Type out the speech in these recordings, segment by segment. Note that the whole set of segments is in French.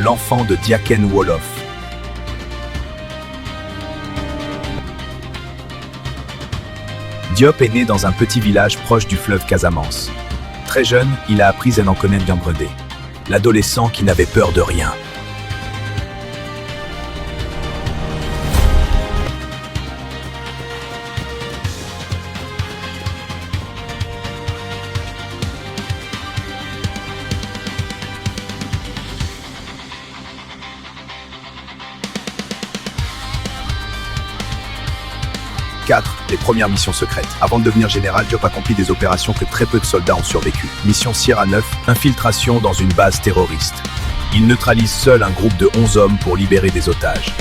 l'enfant de Diaken Wolof. Diop est né dans un petit village proche du fleuve Casamance. Très jeune, il a appris à en connaître bien bredé. L'adolescent qui n'avait peur de rien. Les premières missions secrètes. Avant de devenir général, Diop accomplit des opérations que très peu de soldats ont survécu. Mission Sierra 9, infiltration dans une base terroriste. Il neutralise seul un groupe de 11 hommes pour libérer des otages.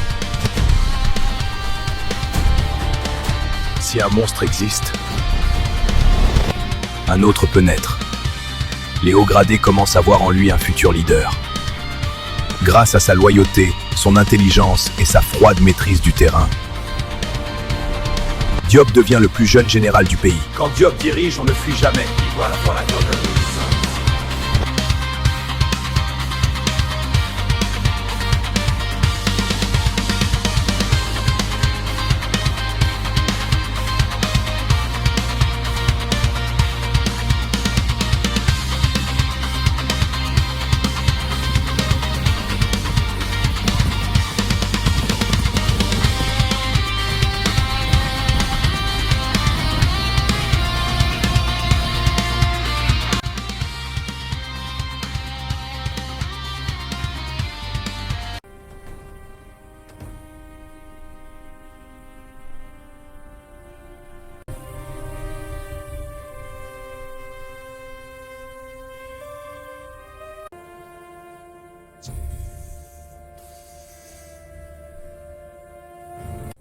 Si un monstre existe, un autre peut naître. Les hauts gradés commencent à voir en lui un futur leader. Grâce à sa loyauté, son intelligence et sa froide maîtrise du terrain, Diop devient le plus jeune général du pays. Quand Diop dirige, on ne fuit jamais.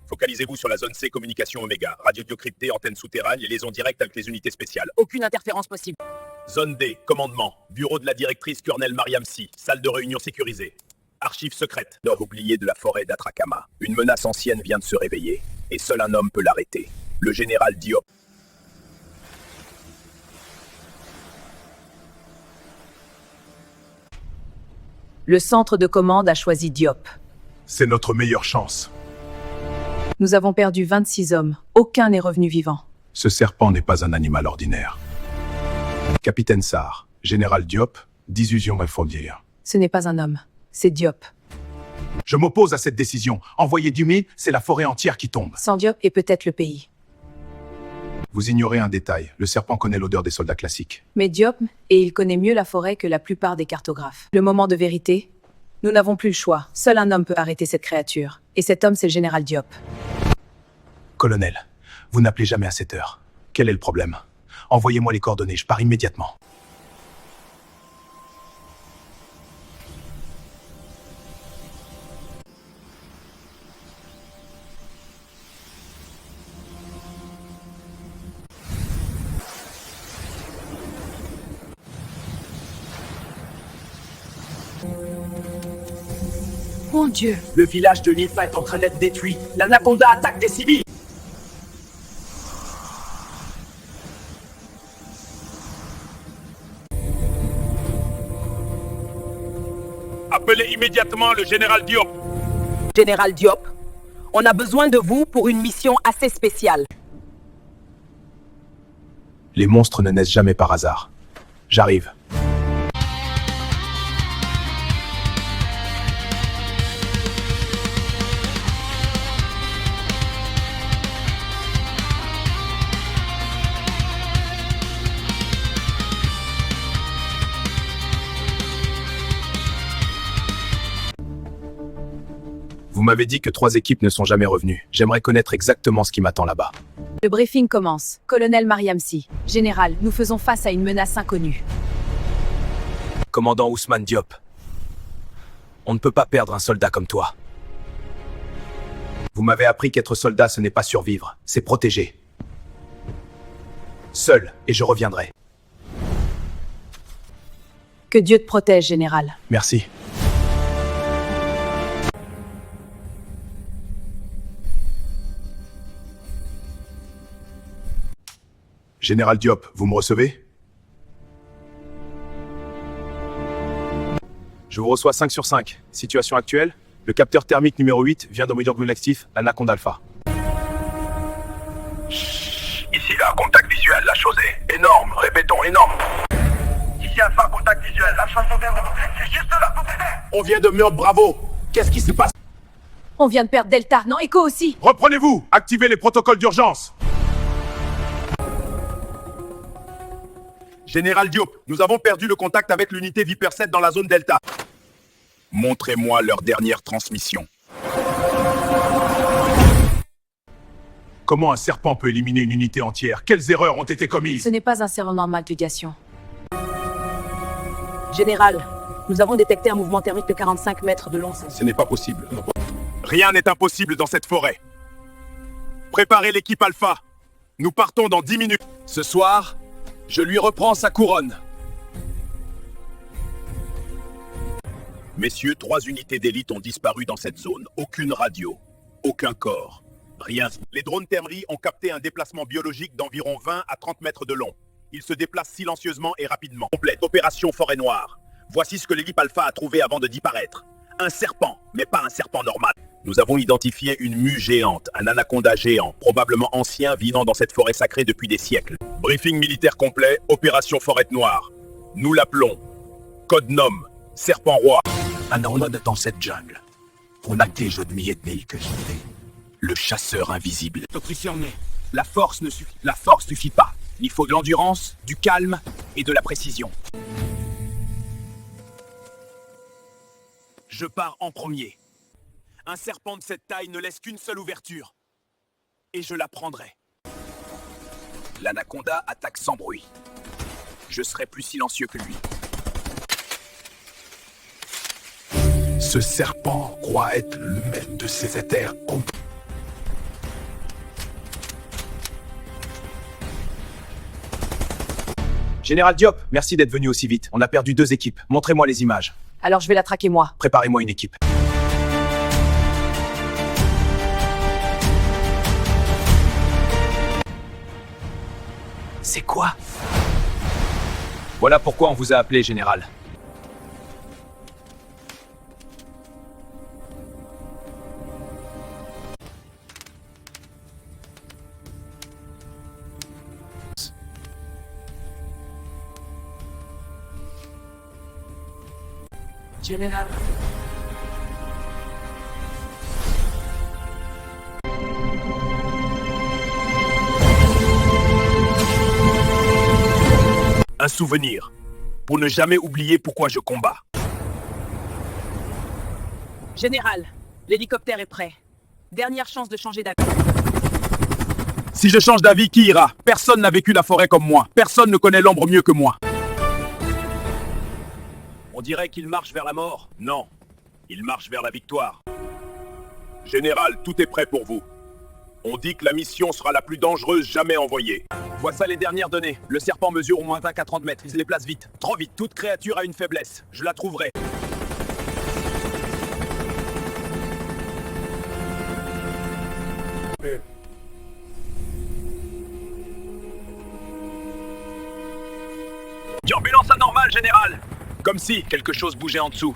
Focalisez-vous sur la zone C, communication Oméga, radio cryptée, antenne souterraine et liaison directe avec les unités spéciales. Aucune interférence possible. Zone D, commandement, bureau de la directrice Colonel Mariam Si, salle de réunion sécurisée. Archives secrètes, nord oublié de la forêt d'Atrakama. Une menace ancienne vient de se réveiller, et seul un homme peut l'arrêter. Le général Diop. Le centre de commande a choisi Diop. C'est notre meilleure chance. Nous avons perdu 26 hommes. Aucun n'est revenu vivant. Ce serpent n'est pas un animal ordinaire. Capitaine Sarr, général Diop, dissuasion réfondière. Ce n'est pas un homme, c'est Diop. Je m'oppose à cette décision. Envoyer Dumé, c'est la forêt entière qui tombe. Sans Diop et peut-être le pays. Vous ignorez un détail. Le serpent connaît l'odeur des soldats classiques. Mais Diop, et il connaît mieux la forêt que la plupart des cartographes. Le moment de vérité, nous n'avons plus le choix. Seul un homme peut arrêter cette créature. Et cet homme, c'est le général Diop. Colonel, vous n'appelez jamais à cette heure. Quel est le problème? Envoyez-moi les coordonnées, je pars immédiatement. Mon Dieu! Le village de Lifa est en train d'être détruit. L'Anaconda attaque des civils. Appelez immédiatement le général Diop. Général Diop, on a besoin de vous pour une mission assez spéciale. Les monstres ne naissent jamais par hasard. J'arrive. Vous m'avez dit que 3 équipes ne sont jamais revenues. J'aimerais connaître exactement ce qui m'attend là-bas. Le briefing commence. Colonel Mariam Si. Général, nous faisons face à une menace inconnue. Commandant Ousmane Diop. On ne peut pas perdre un soldat comme toi. Vous m'avez appris qu'être soldat, ce n'est pas survivre, c'est protéger. Seul, et je reviendrai. Que Dieu te protège, Général. Merci. Général Diop, vous me recevez? Je vous reçois 5 sur 5. Situation actuelle, le capteur thermique numéro 8 vient de meilleur actif, l'Anaconda Alpha. Ici là, contact visuel, la chose est énorme, répétons, énorme. Ici Alpha, contact visuel, la chose est énorme. C'est juste là, on vient de meurtre, bravo. Qu'est-ce qui se passe? On vient de perdre Delta, non, Echo aussi. Reprenez-vous, activez les protocoles d'urgence. Général Diop, nous avons perdu le contact avec l'unité Viper 7 dans la zone Delta. Montrez-moi leur dernière transmission. Comment un serpent peut éliminer une unité entière? Quelles erreurs ont été commises? Ce n'est pas un serveur normal de Diation. Général, nous avons détecté un mouvement thermique de 45 mètres de long. Ce n'est pas possible. Rien n'est impossible dans cette forêt. Préparez l'équipe Alpha. Nous partons dans 10 minutes. Ce soir, je lui reprends sa couronne. Messieurs, 3 unités d'élite ont disparu dans cette zone. Aucune radio, aucun corps, rien. Les drones Termri ont capté un déplacement biologique d'environ 20 à 30 mètres de long. Ils se déplacent silencieusement et rapidement. Complète opération Forêt Noire. Voici ce que l'équipe Alpha a trouvé avant de disparaître. Un serpent, mais pas un serpent normal. Nous avons identifié une mue géante, un anaconda géant, probablement ancien, vivant dans cette forêt sacrée depuis des siècles. Briefing militaire complet, opération Forêt Noire. Nous l'appelons Code Nom, Serpent Roi. Un hormone dans cette jungle. On a des jeux de milliers de milles que j'étais. Le chasseur invisible. La force suffit pas. Il faut de l'endurance, du calme et de la précision. Je pars en premier. Un serpent de cette taille ne laisse qu'une seule ouverture. Et je la prendrai. L'anaconda attaque sans bruit. Je serai plus silencieux que lui. Ce serpent croit être le maître de ses éthers. Général Diop, merci d'être venu aussi vite. On a perdu 2 équipes. Montrez-moi les images. Alors je vais la traquer moi. Préparez-moi une équipe. C'est quoi? Voilà pourquoi on vous a appelé, Général. Général. Un souvenir, pour ne jamais oublier pourquoi je combats. Général, l'hélicoptère est prêt. Dernière chance de changer d'avis. Si je change d'avis, qui ira? Personne n'a vécu la forêt comme moi. Personne ne connaît l'ombre mieux que moi. On dirait qu'il marche vers la mort. Non, il marche vers la victoire. Général, tout est prêt pour vous. On dit que la mission sera la plus dangereuse jamais envoyée. Voici les dernières données. Le serpent mesure au moins 20 à 30 mètres. Il se déplace vite. Trop vite. Toute créature a une faiblesse. Je la trouverai. Turbulence anormale, général. Comme si quelque chose bougeait en dessous.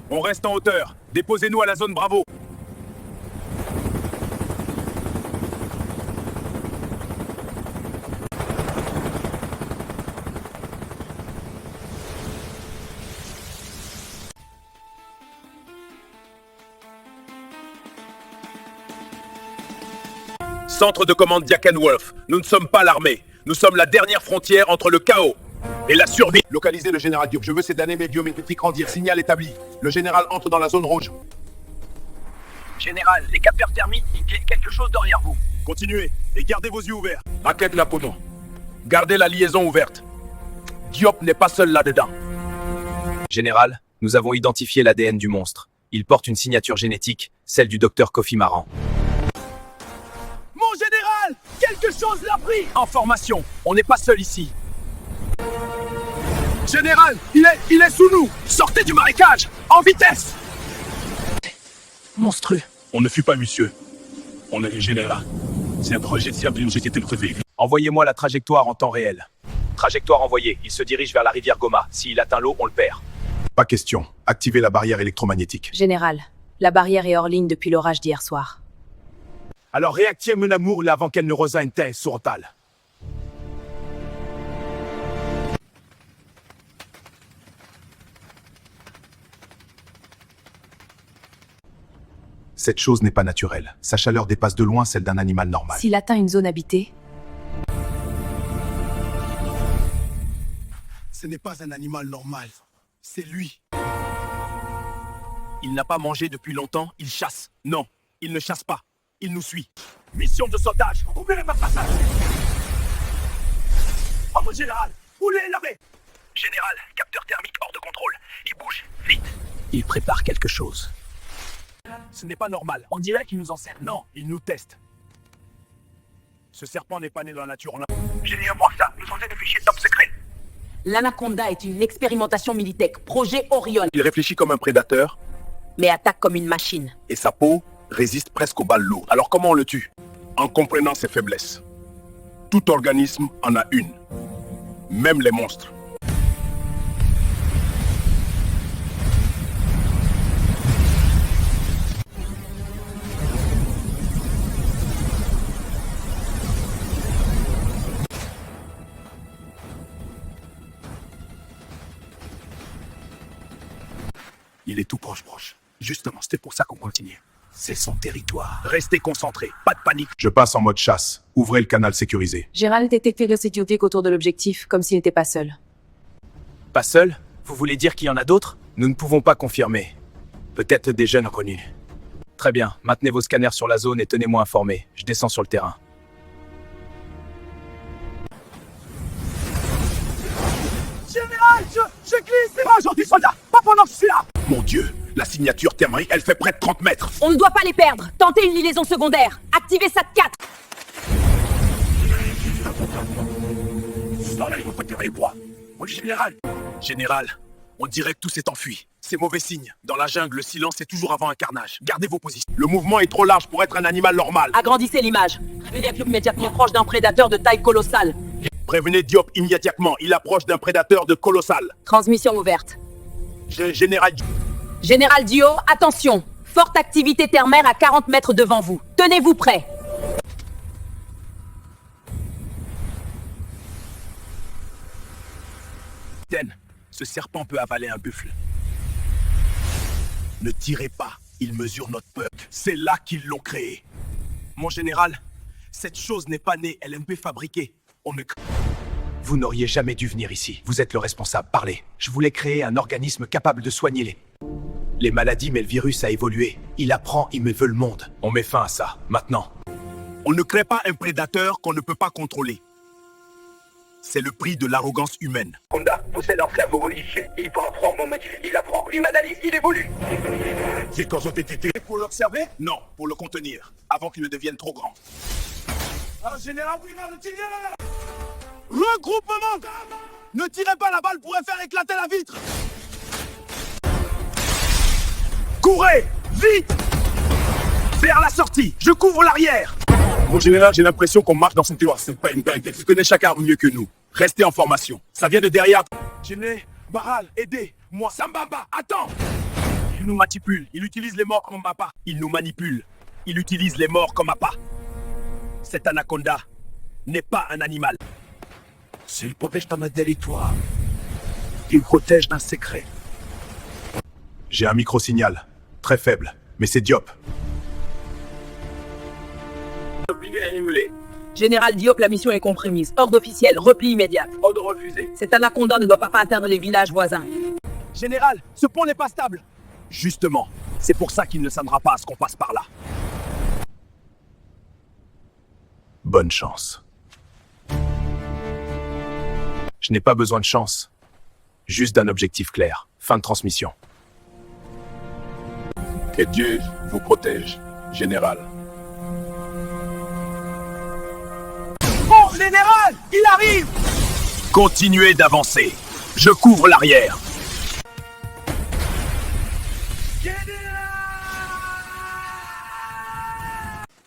On reste en hauteur. Déposez-nous à la zone Bravo. Centre de commande Diakenwolf, nous ne sommes pas l'armée. Nous sommes la dernière frontière entre le chaos et la survie. Localisez le général Diop. Je veux ces données biométriques grandir. Signal établi. Le général entre dans la zone rouge. Général, les capteurs thermiques, il y a quelque chose derrière vous. Continuez et gardez vos yeux ouverts. Raquette la poudre. Gardez la liaison ouverte. Diop n'est pas seul là-dedans. Général, nous avons identifié l'ADN du monstre. Il porte une signature génétique, celle du docteur Kofi Maran. Mon général, quelque chose l'a pris. En formation, on n'est pas seul ici. Général, il est sous nous. Sortez du marécage, en vitesse. Monstrueux. On ne fut pas monsieur. On est le général. C'est un projet de service, nous était prévu. Envoyez-moi la trajectoire en temps réel. Trajectoire envoyée. Il se dirige vers la rivière Goma. S'il atteint l'eau, on le perd. Pas question. Activez la barrière électromagnétique. Général, la barrière est hors ligne depuis l'orage d'hier soir. Alors réactive mon amour avant qu'elle ne rejoigne tes sortal. Cette chose n'est pas naturelle. Sa chaleur dépasse de loin celle d'un animal normal. S'il atteint une zone habitée, Ce n'est pas un animal normal. C'est lui. Il n'a pas mangé depuis longtemps, il chasse. Non, il ne chasse pas. Il nous suit. Mission de sauvetage. Ouvrez ma passage. Oh mon général, roulez l'arrêt. Général, capteur thermique hors de contrôle. Il bouge, vite. Il prépare quelque chose. Ce n'est pas normal. On dirait qu'il nous enseigne. Non, il nous teste. Ce serpent n'est pas né dans la nature. Général, voir ça. Nous sommes des fichiers top secret. L'Anaconda est une expérimentation Militech, projet Orion, Il réfléchit comme un prédateur mais attaque comme une machine. et sa peau résiste presque aux balles lourdes. Alors comment on le tue? En comprenant ses faiblesses. Tout organisme en a une. Même les monstres. Il est tout proche. Justement, c'était pour ça qu'on continue. C'est son territoire. Restez concentrés. Pas de panique. Je passe en mode chasse. Ouvrez le canal sécurisé. Gérald détectait le idiotique autour de l'objectif, comme s'il n'était pas seul. Pas seul? Vous voulez dire qu'il y en a d'autres? Nous ne pouvons pas confirmer. Peut-être des jeunes inconnus. Très bien, maintenez vos scanners sur la zone et tenez-moi informé. Je descends sur le terrain. Général, je glisse! C'est pas gentil, soldat! Pas pendant que je suis là! Mon Dieu, la signature thermique, elle fait près de 30 mètres. On ne doit pas les perdre. Tentez une liaison secondaire. Activez SAT-4. Soldat, il faut pas tirer les bois. Mon général! Général, on dirait que tout s'est enfui. C'est mauvais signe. Dans la jungle, le silence est toujours avant un carnage. Gardez vos positions. Le mouvement est trop large pour être un animal normal. Agrandissez l'image. Révéler immédiatement proche d'un prédateur de taille colossale. Prévenez Diop immédiatement. Il approche d'un prédateur de colossal. Transmission ouverte. Général, Général Dio, attention. Forte activité thermaire à 40 mètres devant vous. Tenez-vous prêts. Ten, ce serpent peut avaler un buffle. ne tirez pas. Il mesure notre peur. C'est là qu'ils l'ont créé. Mon général, cette chose n'est pas née, elle est un peu fabriquée. On ne... Vous n'auriez jamais dû venir ici. Vous êtes le responsable. Parlez. Je voulais créer un organisme capable de soigner les maladies, mais le virus a évolué. Il apprend, il me veut le monde. On met fin à ça, maintenant. On ne crée pas un prédateur qu'on ne peut pas contrôler. C'est le prix de l'arrogance humaine. Honda possède un cerveau modifié. Il peut apprendre, mais il apprend. L'humanalisme, il évolue. C'est quand été Pour l'observer? Non, pour le contenir, avant qu'il ne devienne trop grand. Général, regroupement! Ne tirez pas, la balle pourrait faire éclater la vitre! Courez! Vite! Vers la sortie! Je couvre l'arrière! Mon général, j'ai l'impression qu'on marche dans son tiroir. C'est pas une blague. Tu connais chaque arme mieux que nous. Restez en formation. Ça vient de derrière. Géné, Baral, aidez! Moi, Sambamba, attends! Il nous manipule. Il utilise les morts comme appât. Il nous manipule. Il utilise les morts comme appât. Cet anaconda n'est pas un animal. S'il protège ton territoire, il protège d'un secret. J'ai un micro-signal. Très faible. Mais c'est Diop. Général Diop, la mission est compromise. Ordre officiel, repli immédiat. Ordre refusé. Cet anaconda ne doit pas atteindre les villages voisins. Général, ce pont n'est pas stable. Justement, c'est pour ça qu'il ne s'attendra pas à ce qu'on passe par là. Bonne chance. Je n'ai pas besoin de chance. Juste d'un objectif clair. Fin de transmission. Que Dieu vous protège, général. Oh, général, il arrive! Continuez d'avancer. Je couvre l'arrière.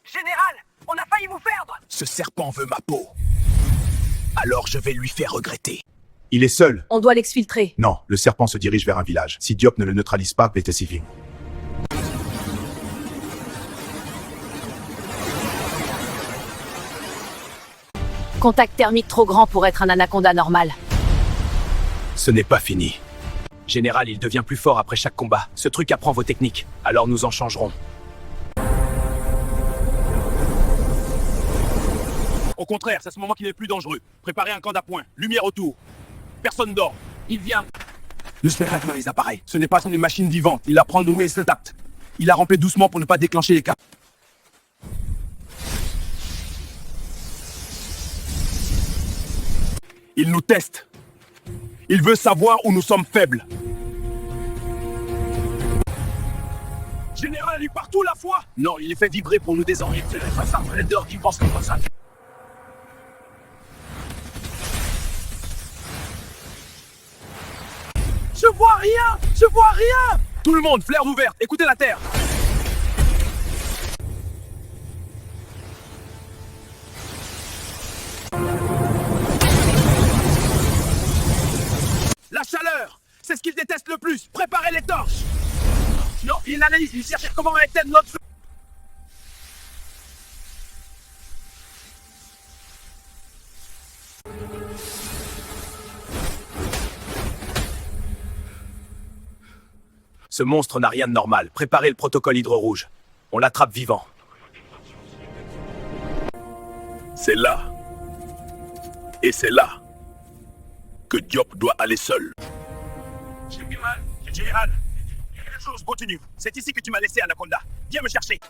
Général, on a failli vous perdre! Ce serpent veut ma peau. Alors je vais lui faire regretter. Il est seul. On doit l'exfiltrer. Non, le serpent se dirige vers un village. Si Diop ne le neutralise pas, PTCV. Contact thermique trop grand pour être un anaconda normal. Ce n'est pas fini. Général, il devient plus fort après chaque combat. Ce truc apprend vos techniques. Alors nous en changerons. Au contraire, c'est à ce moment qu'il est le plus dangereux. Préparez un camp d'appoint. Lumière autour. Personne dort. Il vient. Le spectacle les appareils. Ce n'est pas une machine vivante. Il apprend à nommer ses actes. Il a rampé doucement pour ne pas déclencher les cas. Il nous teste. Il veut savoir où nous sommes faibles. Général, il est partout la foi. Non, il est fait vibrer pour nous désorienter. C'est un trader qui pense comme ça. Je vois rien. Je vois rien. Tout le monde, flair ouverte, écoutez la terre. La chaleur, c'est ce qu'il déteste le plus. Préparez les torches. Non, il analyse, il cherche comment éteindre notre feu. Ce monstre n'a rien de normal. Préparez le protocole Hydre Rouge. On l'attrape vivant. C'est là. Et c'est là que Diop doit aller seul. J'ai du mal. Général, quelque chose continue. C'est ici que tu m'as laissé, Anaconda. Viens me chercher.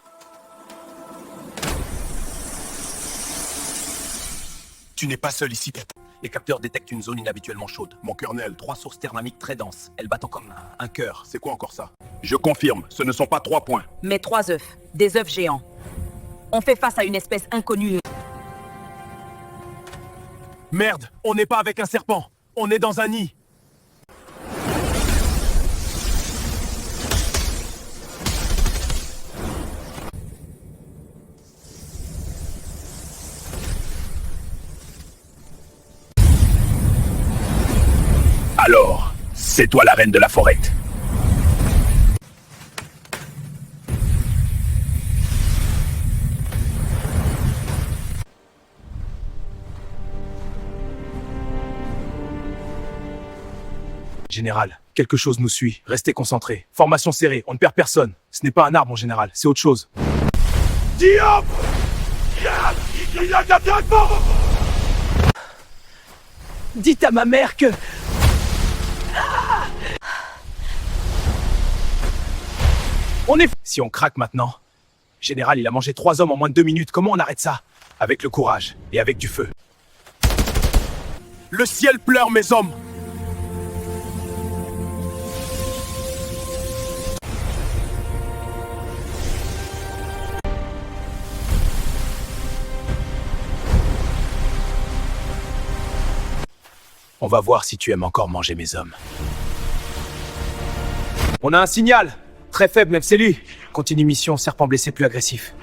Tu n'es pas seul ici, Pep. Les capteurs détectent une zone inhabituellement chaude. Mon colonel, 3 sources thermiques très denses. Elles battent comme un cœur. c'est quoi encore ça? Je confirme, ce ne sont pas 3 points. Mais 3 œufs. Des œufs géants. On fait face à une espèce inconnue. Merde, on n'est pas avec un serpent. On est dans un nid. Alors, c'est toi la reine de la forêt. Général, quelque chose nous suit. Restez concentrés. Formation serrée, on ne perd personne. Ce n'est pas un arbre, mon général, c'est autre chose. Diop! Dites à ma mère que... On est... Si on craque maintenant... Général, il a mangé 3 hommes en moins de 2 minutes. Comment on arrête ça? Avec le courage et avec du feu. Le ciel pleure, mes hommes. On va voir si tu aimes encore manger mes hommes. On a un signal. Très faible, même c'est lui. Continue mission, serpent blessé plus agressif.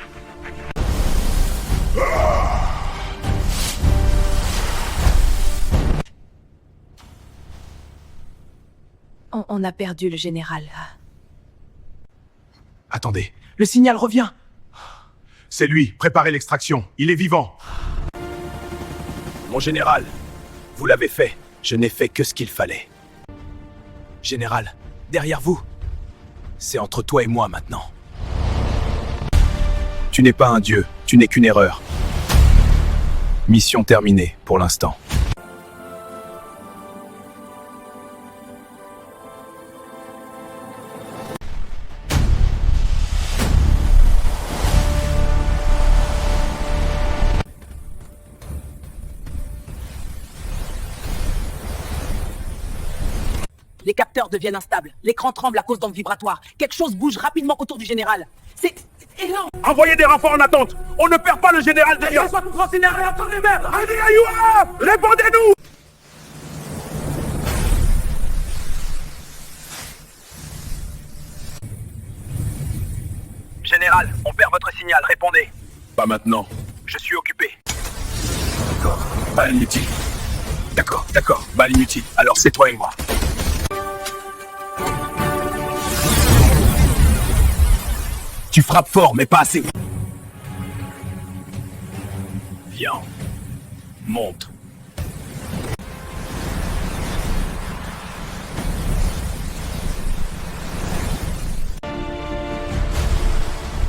On a perdu le général. Attendez, le signal revient. C'est lui. Préparez l'extraction. Il est vivant. Mon général, vous l'avez fait. Je n'ai fait que ce qu'il fallait. Général, derrière vous. C'est entre toi et moi maintenant. Tu n'es pas un dieu. Tu n'es qu'une erreur. Mission terminée pour l'instant. Les capteurs deviennent instables. L'écran tremble à cause d'ondes vibratoires. Quelque chose bouge rapidement autour du général. C'est énorme. Envoyez des renforts en attente. On ne perd pas le général derrière. Soit tout scénario, attendez merde. Répondez-nous. Général, on perd votre signal, répondez. Pas maintenant. Je suis occupé. Pas inutile. D'accord. Balle inutile. Alors c'est toi et moi. Tu frappes fort, mais pas assez. Viens. Monte.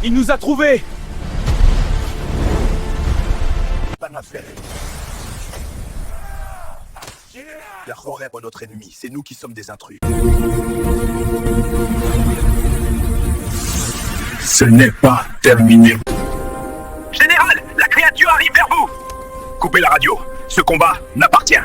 Il nous a trouvés. Pas d'affaire. La forêt est notre ennemi. C'est nous qui sommes des intrus. Ce n'est pas terminé. Général, la créature arrive vers vous. Coupez la radio. Ce combat m'appartient.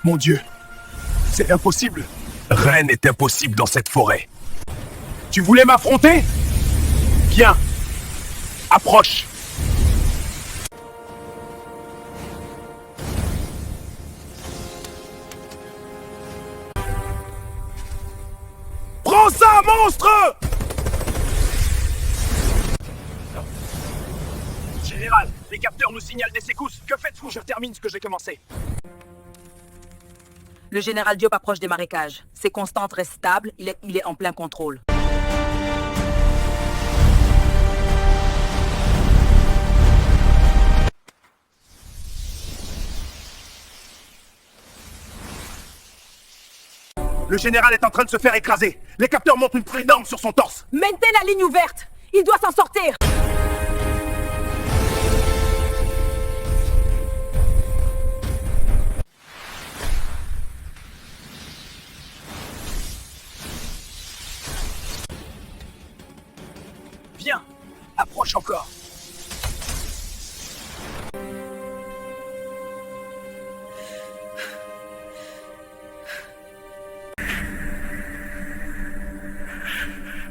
Mon Dieu. C'est impossible. Rien n'est impossible dans cette forêt. Tu voulais m'affronter? Viens. Approche. Prends ça, monstre! Général, les capteurs nous signalent des secousses. Que faites-vous? Je termine ce que j'ai commencé. Le général Diop approche des marécages. Ses constantes restent stables, il est en plein contrôle. Le général est en train de se faire écraser. Les capteurs montrent une proie énorme sur son torse. Maintenez la ligne ouverte. Il doit s'en sortir. Viens, approche encore.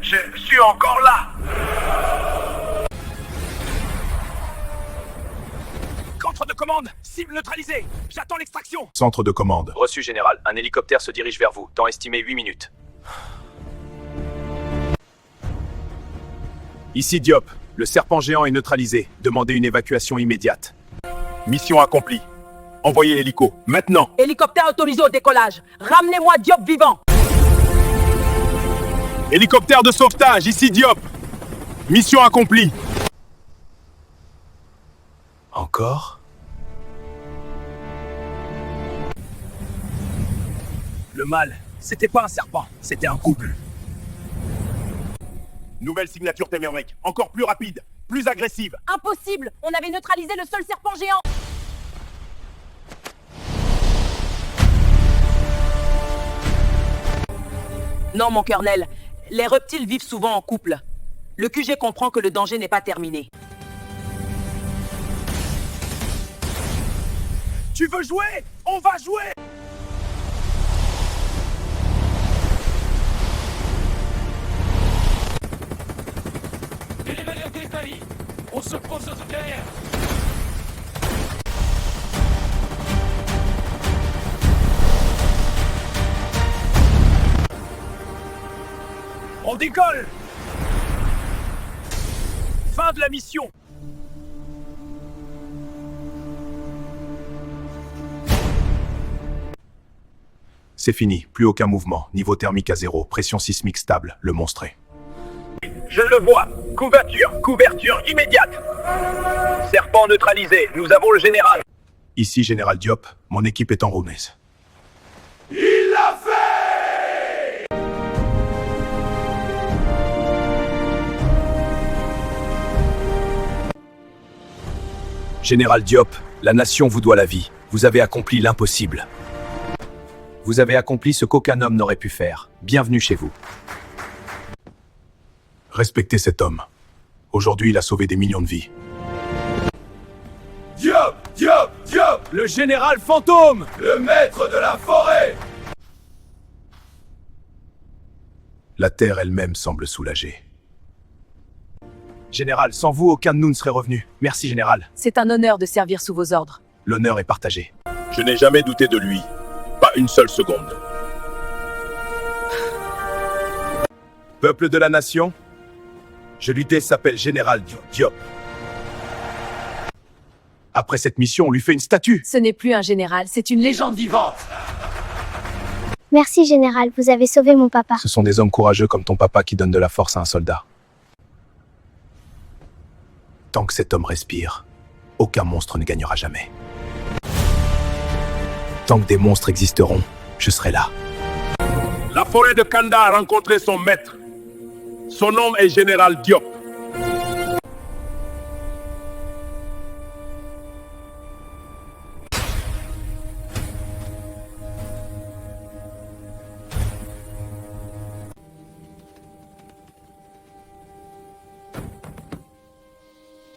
Je suis encore là. Contre de commande, cible neutralisée. J'attends l'extraction. Centre de commande. Reçu, général. Un hélicoptère se dirige vers vous. Temps estimé 8 minutes. Ici Diop. Le serpent géant est neutralisé. Demandez une évacuation immédiate. Mission accomplie. Envoyez l'hélico, maintenant. Hélicoptère autorisé au décollage. Ramenez-moi Diop vivant. Hélicoptère de sauvetage, ici Diop. Mission accomplie. Encore? Le mal, c'était pas un serpent, c'était un couple. Nouvelle signature thémérique, encore plus rapide, plus agressive. Impossible. On avait neutralisé le seul serpent géant. Non, mon colonel. Les reptiles vivent souvent en couple. Le QG comprend que le danger n'est pas terminé. Tu veux jouer? On va jouer! On se pose derrière. On décolle! Fin de la mission! C'est fini, plus aucun mouvement. Niveau thermique à 0, pression sismique stable, le monstre est. Je le vois. Couverture immédiate. Serpent neutralisé. Nous avons le général. Ici Général Diop, mon équipe est en Rounaise. Il l'a fait! Général Diop, la nation vous doit la vie. Vous avez accompli l'impossible. Vous avez accompli ce qu'aucun homme n'aurait pu faire. Bienvenue chez vous. Respectez cet homme. Aujourd'hui, il a sauvé des millions de vies. Diop! Le général fantôme! Le maître de la forêt! La terre elle-même semble soulagée. Général, sans vous, aucun de nous ne serait revenu. Merci, général. C'est un honneur de servir sous vos ordres. L'honneur est partagé. Je n'ai jamais douté de lui. Pas une seule seconde. Peuple de la nation, celui-ci s'appelle Général Diop. Après cette mission, on lui fait une statue. Ce n'est plus un général, c'est une légende vivante. Merci Général, vous avez sauvé mon papa. Ce sont des hommes courageux comme ton papa qui donnent de la force à un soldat. Tant que cet homme respire, aucun monstre ne gagnera jamais. Tant que des monstres existeront, je serai là. La forêt de Kanda a rencontré son maître. Son nom est Général Diop.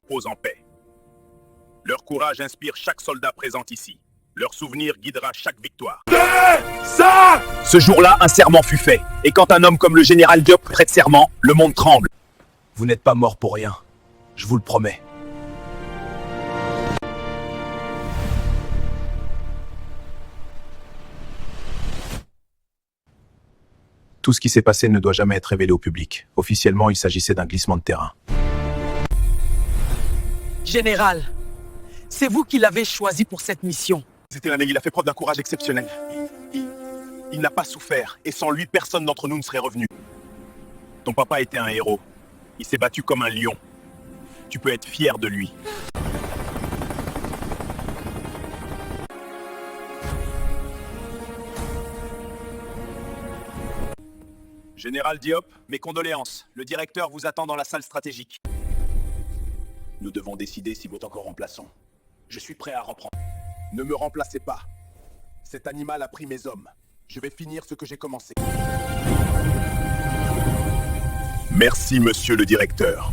Pose en paix. Leur courage inspire chaque soldat présent ici. Leur souvenir guidera chaque victoire. Ça! Ce jour-là, un serment fut fait. Et quand un homme comme le général Diop prête serment, le monde tremble. Vous n'êtes pas mort pour rien. Je vous le promets. Tout ce qui s'est passé ne doit jamais être révélé au public. Officiellement, il s'agissait d'un glissement de terrain. Général, c'est vous qui l'avez choisi pour cette mission. C'était l'année, il a fait preuve d'un courage exceptionnel. Il n'a pas souffert, et sans lui, personne d'entre nous ne serait revenu. Ton papa était un héros. Il s'est battu comme un lion. Tu peux être fier de lui. Général Diop, mes condoléances. Le directeur vous attend dans la salle stratégique. Nous devons décider si vaut encore remplaçant. Je suis prêt à reprendre. Ne me remplacez pas. Cet animal a pris mes hommes. Je vais finir ce que j'ai commencé. Merci, monsieur le directeur.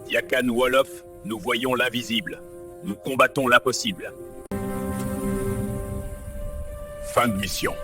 Yakan Wolof, nous voyons l'invisible. Nous combattons l'impossible. Fin de mission.